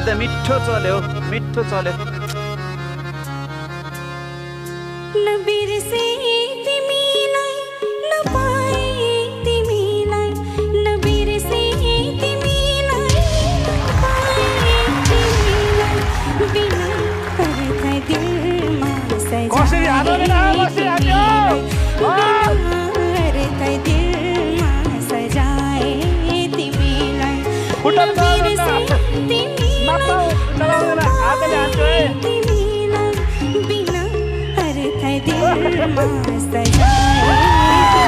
त मिठो चल्यो मिठो चल्यो नबिर्से तिमीलाई नपाए तिमीलाई नबिर्से तिमीलाई नपाए तिमीलाई बिना पर्दा दिलमा कसरी हाल्दैन कसरी हाल्यो पर्दा दिलमा सजाए तिमीलाई नबिर्से तिमीलाई नपाए तिमीलाई बिना दिलमा सजाए दिलमा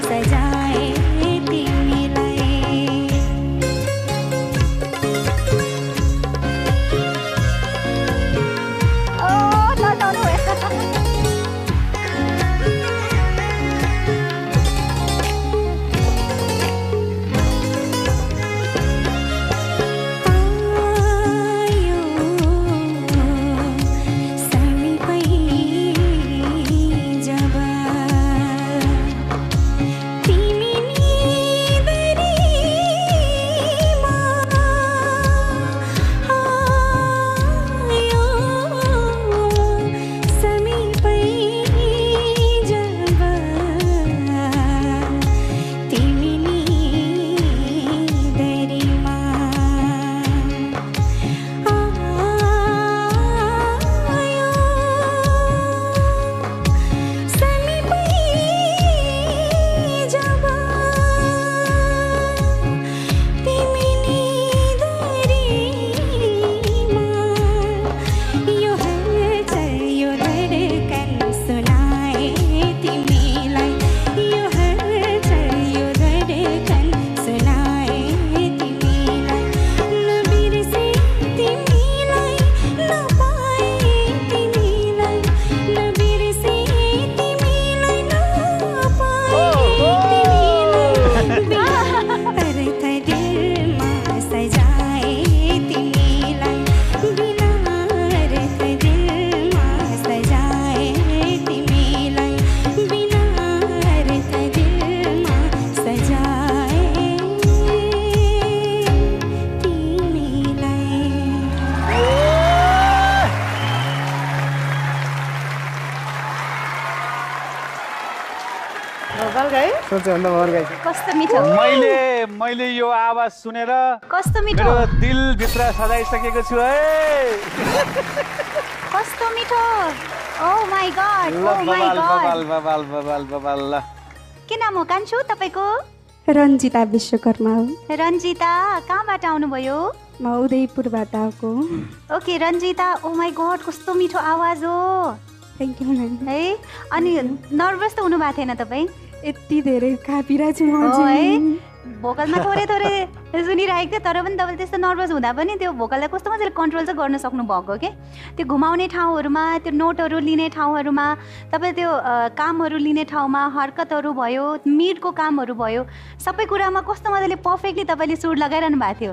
सजाए तिमीलाई कस्तो मिठो मैले यो आवाज सुनेर कस्तो मिठो मेरो दिल भित्र सजाइसकेको छु है कस्तो मिठो ओ माय गॉड ल के नाम हो कान्छु तपाईको रन्जिता विश्वकर्मा हो रन्जिता कहाँबाट आउनुभयो म उदयपुरबाट आएको okay Ranjita oh my god कस्तो मिठो आवाज हो थ्याङ्क यू म्याम है अनि नर्भस त हुनु भएको थिएन तपाईँ यति धेरै कापिरहेको छु म है भोकलमा थोरै थोरै सुनिरहेको थियो तर पनि तपाईँले त्यस्तो नर्भस हुँदा पनि त्यो भोकललाई कस्तो मजाले कन्ट्रोल चाहिँ गर्न सक्नु भएको के त्यो घुमाउने ठाउँहरूमा त्यो नोटहरू लिने ठाउँहरूमा तपाईँ त्यो कामहरू लिने ठाउँमा हरकतहरू भयो मिडको कामहरू भयो सबै कुरामा कस्तो मजाले पर्फेक्टली तपाईँले सुर लगाइरहनु भएको थियो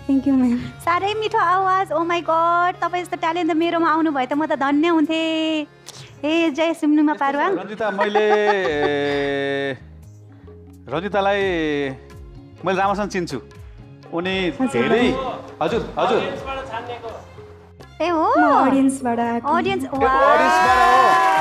थ्याङ्क यू म्याम साह्रै मिठो आवाज ओ माई गॉड तपाईँ जस्तो ट्यालेन्ट त मेरोमा आउनु भयो त म त धन्य हुन्थेँ ए जय सिम्नुमा पारुवा रन्जिता मैले रन्जितालाई मैले राम्रोसँग चिन्छु उनी धेरै हजुर हजुर ए हो म अडियन्सबाट आएको अडियन्स अडियन्सबाट हो